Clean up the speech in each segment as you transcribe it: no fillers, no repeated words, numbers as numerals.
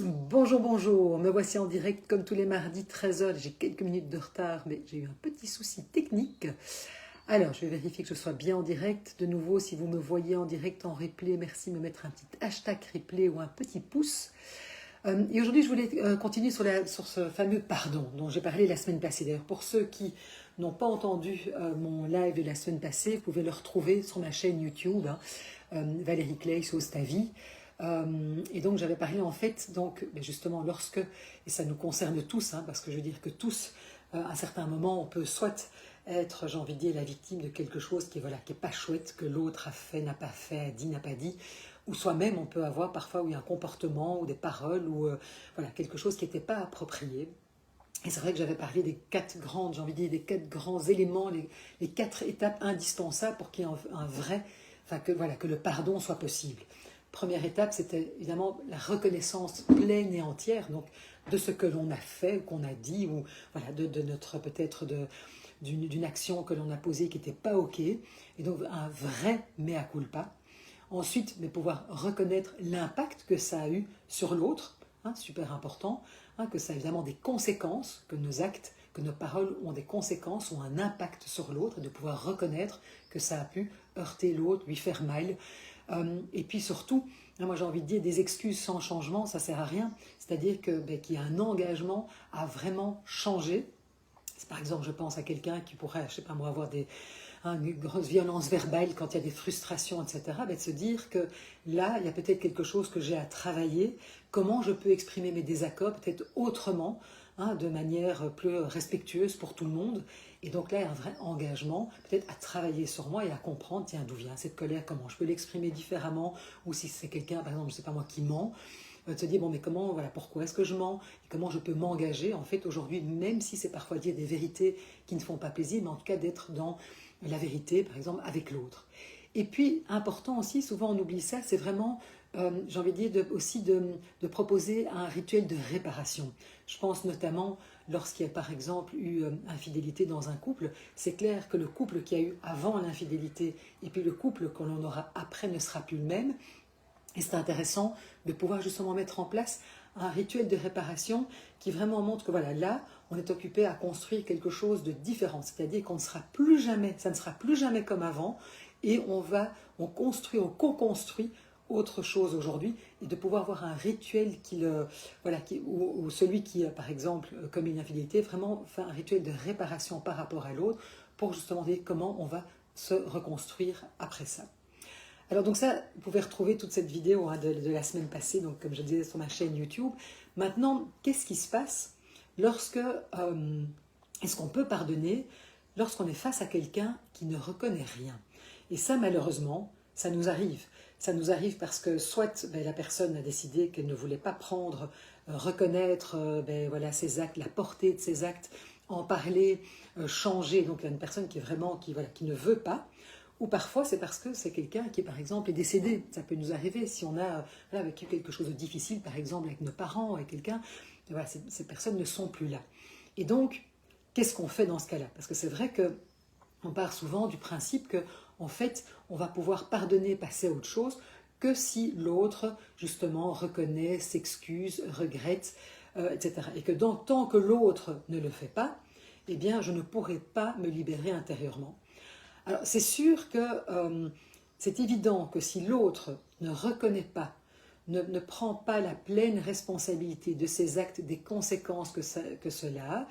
Bonjour, bonjour, me voici en direct comme tous les mardis 13h, j'ai quelques minutes de retard mais j'ai eu un petit souci technique. Alors je vais vérifier que je sois bien en direct. De nouveau, si vous me voyez en direct en replay, merci de me mettre un petit hashtag replay ou un petit pouce. Et aujourd'hui je voulais continuer sur ce fameux pardon dont j'ai parlé la semaine passée. D'ailleurs pour ceux qui n'ont pas entendu mon live de la semaine passée, vous pouvez le retrouver sur ma chaîne YouTube, Valérie Clay, Sauce ta vie. Et donc j'avais parlé en fait, donc justement lorsque, et ça nous concerne tous, parce que je veux dire que tous, à un certain moment, on peut soit être, j'ai envie de dire, la victime de quelque chose qui est, voilà, qui est pas chouette, que l'autre a fait, n'a pas fait, a dit, n'a pas dit, ou soi-même on peut avoir parfois un comportement ou des paroles ou voilà, quelque chose qui n'était pas approprié. Et c'est vrai que j'avais parlé des quatre grandes, j'ai envie de dire, des quatre grands éléments, les quatre étapes indispensables pour qu'il y ait un vrai, enfin que, voilà, que le pardon soit possible. Première étape, c'était évidemment la reconnaissance pleine et entière, donc de ce que l'on a fait, qu'on a dit, ou voilà, de notre peut-être d'une action que l'on a posée qui n'était pas ok, et donc un vrai mea culpa. Ensuite, mais pouvoir reconnaître l'impact que ça a eu sur l'autre, super important, que ça a évidemment des conséquences, que nos actes, que nos paroles ont des conséquences, ont un impact sur l'autre, et de pouvoir reconnaître que ça a pu heurter l'autre, lui faire mal. Et puis surtout, moi j'ai envie de dire, des excuses sans changement, ça ne sert à rien. C'est-à-dire qu'il y a un engagement à vraiment changer. Par exemple, je pense à quelqu'un qui pourrait, je sais pas moi, avoir une grosse violence verbale quand il y a des frustrations, etc., de se dire que là, il y a peut-être quelque chose que j'ai à travailler, comment je peux exprimer mes désaccords, peut-être autrement, de manière plus respectueuse pour tout le monde. Et donc là, il y a un vrai engagement, peut-être à travailler sur moi et à comprendre, tiens, d'où vient cette colère, comment je peux l'exprimer différemment, ou si c'est quelqu'un, par exemple, je ne sais pas moi, qui ment, de se dire, bon, mais comment, voilà, pourquoi est-ce que je mens, et comment je peux m'engager, en fait, aujourd'hui, même si c'est parfois dire des vérités qui ne font pas plaisir, mais en tout cas d'être dans la vérité, par exemple, avec l'autre. Et puis, important aussi, souvent on oublie ça, c'est vraiment, j'ai envie de dire, aussi de proposer un rituel de réparation. Je pense notamment lorsqu'il y a par exemple eu infidélité dans un couple, c'est clair que le couple qui a eu avant l'infidélité et puis le couple que l'on aura après ne sera plus le même. Et c'est intéressant de pouvoir justement mettre en place un rituel de réparation qui vraiment montre que voilà, là, on est occupé à construire quelque chose de différent. C'est-à-dire qu'on ne sera plus jamais, ça ne sera plus jamais comme avant, et on construit, on co-construit autre chose aujourd'hui, et de pouvoir avoir un rituel où celui qui, par exemple, commet une infidélité, vraiment fait un rituel de réparation par rapport à l'autre, pour justement dire comment on va se reconstruire après ça. Alors donc ça, vous pouvez retrouver toute cette vidéo de la semaine passée, donc comme je disais sur ma chaîne YouTube. Maintenant, qu'est-ce qui se passe lorsque, est-ce qu'on peut pardonner lorsqu'on est face à quelqu'un qui ne reconnaît rien? Et ça, malheureusement, ça nous arrive. Ça nous arrive parce que soit la personne a décidé qu'elle ne voulait pas prendre, reconnaître voilà, ses actes, la portée de ses actes, en parler, changer. Donc il y a une personne qui est vraiment, qui ne veut pas. Ou parfois c'est parce que c'est quelqu'un qui par exemple est décédé. Ça peut nous arriver si on a vécu quelque chose de difficile, par exemple avec nos parents, avec quelqu'un, voilà, ces personnes ne sont plus là. Et donc, qu'est-ce qu'on fait dans ce cas-là? Parce que c'est vrai qu'on part souvent du principe que en fait, on va pouvoir pardonner, passer à autre chose, que si l'autre justement reconnaît, s'excuse, regrette, etc. Et que donc, tant que l'autre ne le fait pas, eh bien je ne pourrai pas me libérer intérieurement. Alors c'est sûr que c'est évident que si l'autre ne reconnaît pas, ne prend pas la pleine responsabilité de ses actes, des conséquences que cela a,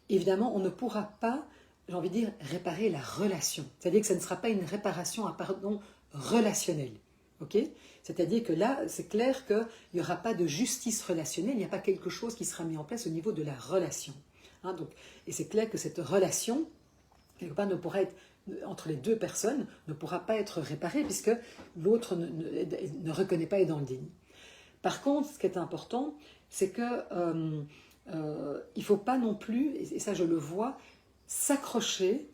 évidemment on ne pourra pas, j'ai envie de dire, réparer la relation. C'est-à-dire que ce ne sera pas une réparation, un pardon relationnel. Okay? C'est-à-dire que là, c'est clair qu'il n'y aura pas de justice relationnelle, il n'y a pas quelque chose qui sera mis en place au niveau de la relation. Donc, et c'est clair que cette relation, quelque part, ne pourra être entre les deux personnes, ne pourra pas être réparée puisque l'autre ne reconnaît pas et est dans le déni. Par contre, ce qui est important, c'est que il ne faut pas non plus, et ça je le vois, s'accrocher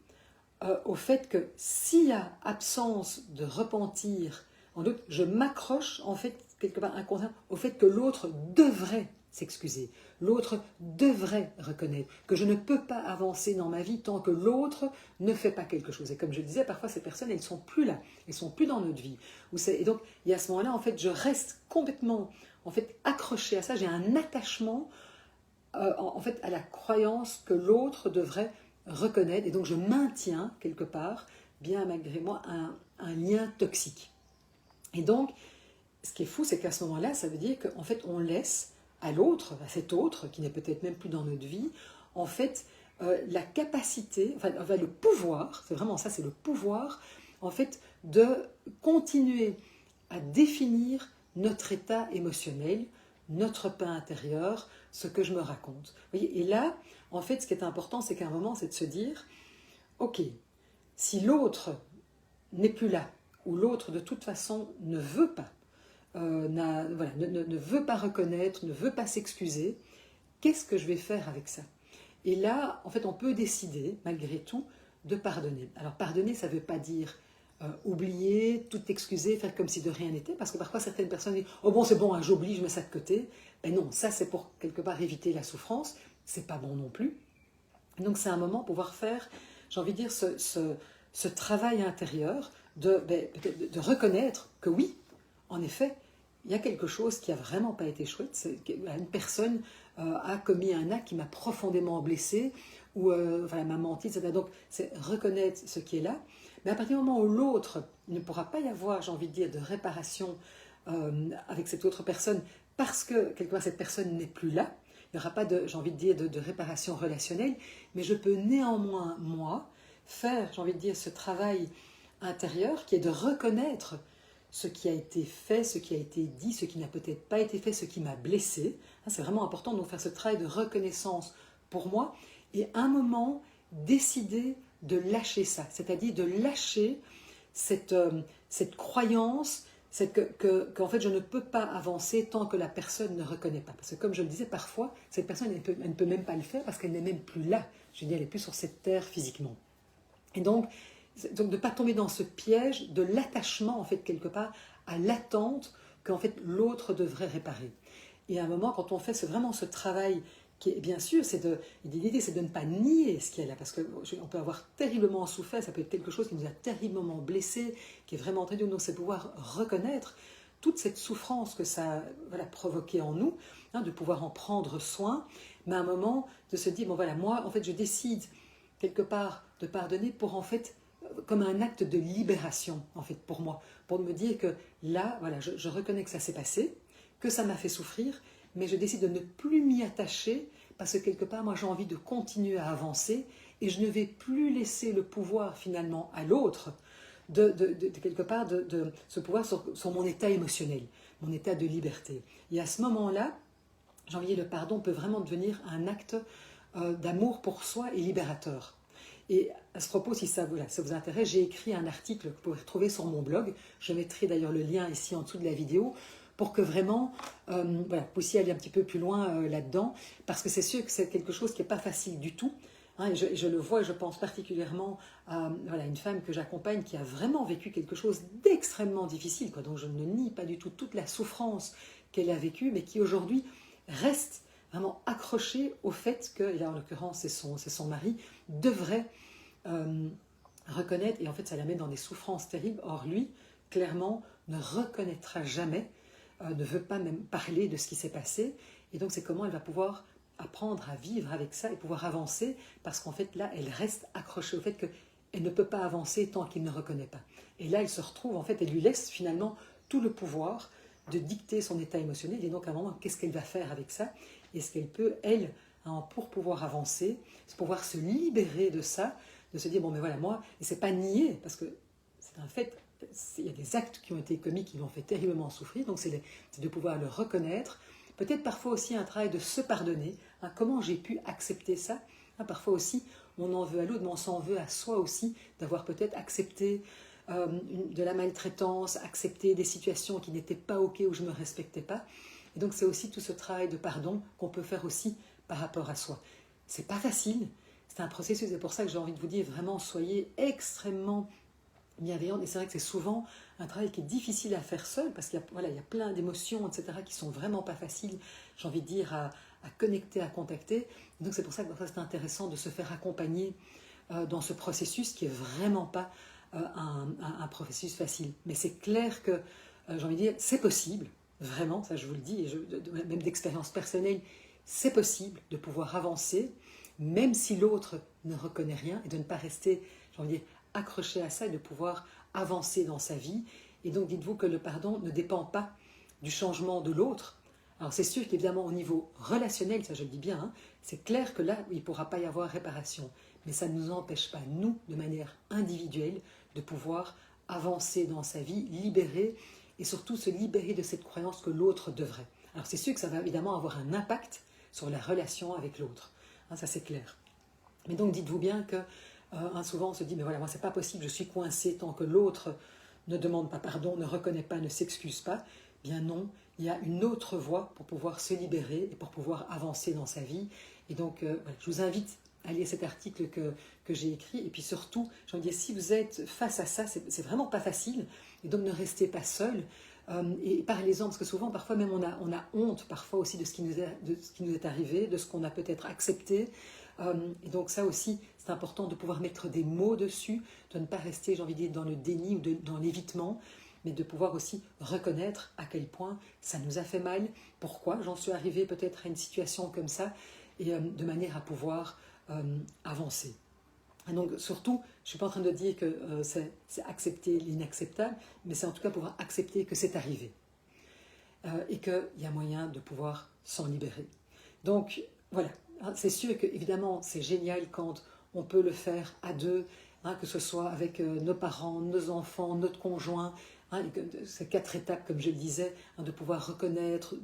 au fait que s'il y a absence de repentir, en doute, je m'accroche en fait quelque part inconsciemment au fait que l'autre devrait s'excuser, l'autre devrait reconnaître, que je ne peux pas avancer dans ma vie tant que l'autre ne fait pas quelque chose. Et comme je disais, parfois ces personnes, elles ne sont plus là, elles ne sont plus dans notre vie. Et donc, il y a à ce moment-là, en fait, je reste complètement en fait accroché à ça, j'ai un attachement en fait à la croyance que l'autre devrait reconnaître, et donc je maintiens quelque part, bien malgré moi, un lien toxique. Et donc, ce qui est fou, c'est qu'à ce moment-là, ça veut dire qu'en fait, on laisse à l'autre, à cet autre, qui n'est peut-être même plus dans notre vie, en fait, la capacité, enfin, le pouvoir, c'est vraiment ça, c'est le pouvoir, en fait, de continuer à définir notre état émotionnel, notre paix intérieure, ce que je me raconte. Vous voyez, et là, en fait, ce qui est important, c'est qu'à un moment, c'est de se dire, ok, si l'autre n'est plus là, ou l'autre de toute façon ne veut pas, ne veut pas reconnaître, ne veut pas s'excuser, qu'est-ce que je vais faire avec ça? Et là, en fait, on peut décider, malgré tout, de pardonner. Alors, pardonner, ça ne veut pas dire oublier, tout excuser, faire comme si de rien n'était, parce que parfois, certaines personnes disent « Oh bon, c'est bon, hein, j'oublie, je mets ça de côté ». Ben non, ça, c'est pour, quelque part, éviter la souffrance. C'est pas bon non plus. Donc, c'est un moment pour pouvoir faire, j'ai envie de dire, ce travail intérieur de reconnaître que oui, en effet, il y a quelque chose qui n'a vraiment pas été chouette. C'est une personne a commis un acte qui m'a profondément blessée ou m'a menti, etc. Donc, c'est reconnaître ce qui est là. Mais à partir du moment où l'autre, il ne pourra pas y avoir, j'ai envie de dire, de réparation avec cette autre personne parce que, quelque part, cette personne n'est plus là. Il n'y aura pas, j'ai envie de dire, de réparation relationnelle. Mais je peux néanmoins, moi, faire, j'ai envie de dire, ce travail intérieur qui est de reconnaître ce qui a été fait, ce qui a été dit, ce qui n'a peut-être pas été fait, ce qui m'a blessé. C'est vraiment important de faire ce travail de reconnaissance pour moi et à un moment décider de lâcher ça, c'est-à-dire de lâcher cette croyance qu'en fait je ne peux pas avancer tant que la personne ne reconnaît pas. Parce que comme je le disais, parfois, cette personne elle ne peut même pas le faire parce qu'elle n'est même plus là. Je veux dire, elle n'est plus sur cette terre physiquement. Et donc de ne pas tomber dans ce piège de l'attachement, en fait, quelque part, à l'attente qu'en fait l'autre devrait réparer. Et à un moment, quand on fait vraiment ce travail, qui est bien sûr, l'idée c'est de ne pas nier ce qu'il y a là, parce qu'on peut avoir terriblement souffert, ça peut être quelque chose qui nous a terriblement blessé, qui est vraiment très dur, donc c'est pouvoir reconnaître toute cette souffrance que ça a provoqué en nous, de pouvoir en prendre soin, mais à un moment de se dire, bon voilà, moi en fait je décide quelque part de pardonner pour en fait comme un acte de libération, en fait, pour moi, pour me dire que là, voilà, je reconnais que ça s'est passé, que ça m'a fait souffrir, mais je décide de ne plus m'y attacher, parce que quelque part, moi, j'ai envie de continuer à avancer, et je ne vais plus laisser le pouvoir, finalement, à l'autre, quelque part, de ce pouvoir sur mon état émotionnel, mon état de liberté. Et à ce moment-là, j'ai envie de dire, le pardon peut vraiment devenir un acte d'amour pour soi et libérateur. Et à ce propos, si ça vous intéresse, j'ai écrit un article que vous pouvez retrouver sur mon blog. Je mettrai d'ailleurs le lien ici en dessous de la vidéo pour que vraiment, vous puissiez aller un petit peu plus loin là-dedans. Parce que c'est sûr que c'est quelque chose qui n'est pas facile du tout. Et je le vois et je pense particulièrement à une femme que j'accompagne qui a vraiment vécu quelque chose d'extrêmement difficile. Donc je ne nie pas du tout toute la souffrance qu'elle a vécue, mais qui aujourd'hui reste vraiment accrochée au fait que, et là en l'occurrence c'est son mari, devrait reconnaître, et en fait ça la met dans des souffrances terribles. Or lui, clairement, ne reconnaîtra jamais, ne veut pas même parler de ce qui s'est passé, et donc c'est comment elle va pouvoir apprendre à vivre avec ça et pouvoir avancer, parce qu'en fait là, elle reste accrochée au fait qu'elle ne peut pas avancer tant qu'il ne reconnaît pas. Et là, elle se retrouve, en fait, elle lui laisse finalement tout le pouvoir de dicter son état émotionnel, et donc à un moment, qu'est-ce qu'elle va faire avec ça? Est-ce qu'elle peut, elle, pour pouvoir avancer, pouvoir se libérer de ça, de se dire, bon, mais voilà, moi, et c'est pas nier, parce que c'est un fait, il y a des actes qui ont été commis qui l'ont fait terriblement souffrir, donc c'est de pouvoir le reconnaître, peut-être parfois aussi un travail de se pardonner, comment j'ai pu accepter ça, parfois aussi, on en veut à l'autre, mais on s'en veut à soi aussi, d'avoir peut-être accepté de la maltraitance, accepté des situations qui n'étaient pas ok, où je ne me respectais pas, et donc c'est aussi tout ce travail de pardon qu'on peut faire aussi par rapport à soi. C'est pas facile, c'est un processus, c'est pour ça que j'ai envie de vous dire vraiment soyez extrêmement bienveillants, et c'est vrai que c'est souvent un travail qui est difficile à faire seul, parce qu'il y a plein d'émotions, etc., qui sont vraiment pas faciles, j'ai envie de dire, à connecter, à contacter, et donc c'est pour ça que c'est intéressant de se faire accompagner dans ce processus qui est vraiment pas un processus facile, mais c'est clair que, j'ai envie de dire, c'est possible, vraiment, ça je vous le dis, et même d'expérience personnelle, c'est possible de pouvoir avancer, même si l'autre ne reconnaît rien, et de ne pas rester, j'ai envie de dire, accroché à ça, et de pouvoir avancer dans sa vie. Et donc dites-vous que le pardon ne dépend pas du changement de l'autre. Alors c'est sûr qu'évidemment au niveau relationnel, ça je le dis bien, hein, c'est clair que là, il ne pourra pas y avoir réparation. Mais ça ne nous empêche pas, nous, de manière individuelle, de pouvoir avancer dans sa vie, libérer, et surtout se libérer de cette croyance que l'autre devrait. Alors c'est sûr que ça va évidemment avoir un impact sur la relation avec l'autre. Hein, ça c'est clair. Mais donc dites-vous bien que souvent on se dit, mais voilà, moi c'est pas possible, je suis coincé tant que l'autre ne demande pas pardon, ne reconnaît pas, ne s'excuse pas. Bien non, il y a une autre voie pour pouvoir se libérer et pour pouvoir avancer dans sa vie. Et donc voilà, je vous invite à lire cet article que j'ai écrit. Et puis surtout, j'ai envie de dire, si vous êtes face à ça, c'est vraiment pas facile. Et donc ne restez pas seul. Et parlez-en, parce que souvent, parfois même, on a honte parfois aussi de ce qui nous est arrivé, de ce qu'on a peut-être accepté. Et donc ça aussi, c'est important de pouvoir mettre des mots dessus, de ne pas rester, j'ai envie de dire, dans le déni ou dans l'évitement, mais de pouvoir aussi reconnaître à quel point ça nous a fait mal, pourquoi j'en suis arrivée peut-être à une situation comme ça, et de manière à pouvoir avancer. Et donc surtout, je ne suis pas en train de dire que c'est accepter l'inacceptable, mais c'est en tout cas pouvoir accepter que c'est arrivé et qu'il y a moyen de pouvoir s'en libérer. Donc voilà, c'est sûr que évidemment c'est génial quand on peut le faire à deux, hein, que ce soit avec nos parents, nos enfants, notre conjoint, hein, ces 4 étapes comme je le disais, hein, de pouvoir reconnaître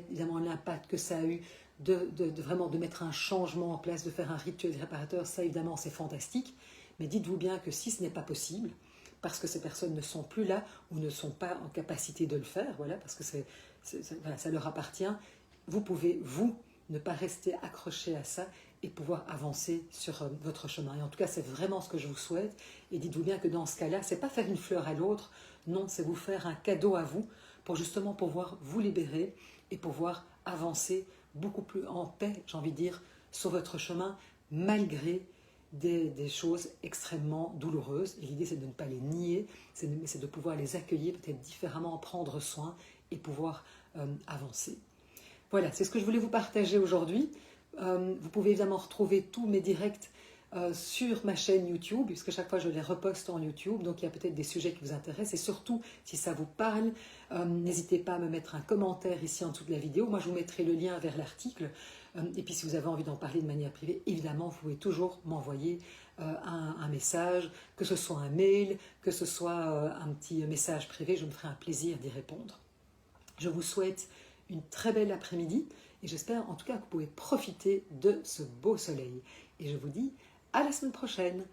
évidemment l'impact que ça a eu, vraiment de mettre un changement en place, de faire un rituel réparateur, ça évidemment c'est fantastique, mais dites-vous bien que si ce n'est pas possible, parce que ces personnes ne sont plus là ou ne sont pas en capacité de le faire, voilà, parce que voilà, ça leur appartient, vous pouvez, vous, ne pas rester accroché à ça et pouvoir avancer sur votre chemin. Et en tout cas, c'est vraiment ce que je vous souhaite. Et dites-vous bien que dans ce cas-là, c'est pas faire une fleur à l'autre, non, c'est vous faire un cadeau à vous pour justement pouvoir vous libérer et pouvoir avancer beaucoup plus en paix, j'ai envie de dire, sur votre chemin, malgré des choses extrêmement douloureuses. Et l'idée, c'est de ne pas les nier, c'est de pouvoir les accueillir peut-être différemment, en prendre soin et pouvoir avancer. Voilà, c'est ce que je voulais vous partager aujourd'hui. Vous pouvez évidemment retrouver tous mes directs sur ma chaîne YouTube, puisque chaque fois je les reposte en YouTube, donc il y a peut-être des sujets qui vous intéressent, et surtout, si ça vous parle, n'hésitez pas à me mettre un commentaire ici en dessous de la vidéo. Moi, je vous mettrai le lien vers l'article, et puis si vous avez envie d'en parler de manière privée, évidemment, vous pouvez toujours m'envoyer un message, que ce soit un mail, que ce soit un petit message privé, je me ferai un plaisir d'y répondre. Je vous souhaite une très belle après-midi et j'espère en tout cas que vous pouvez profiter de ce beau soleil. Et je vous dis à la semaine prochaine.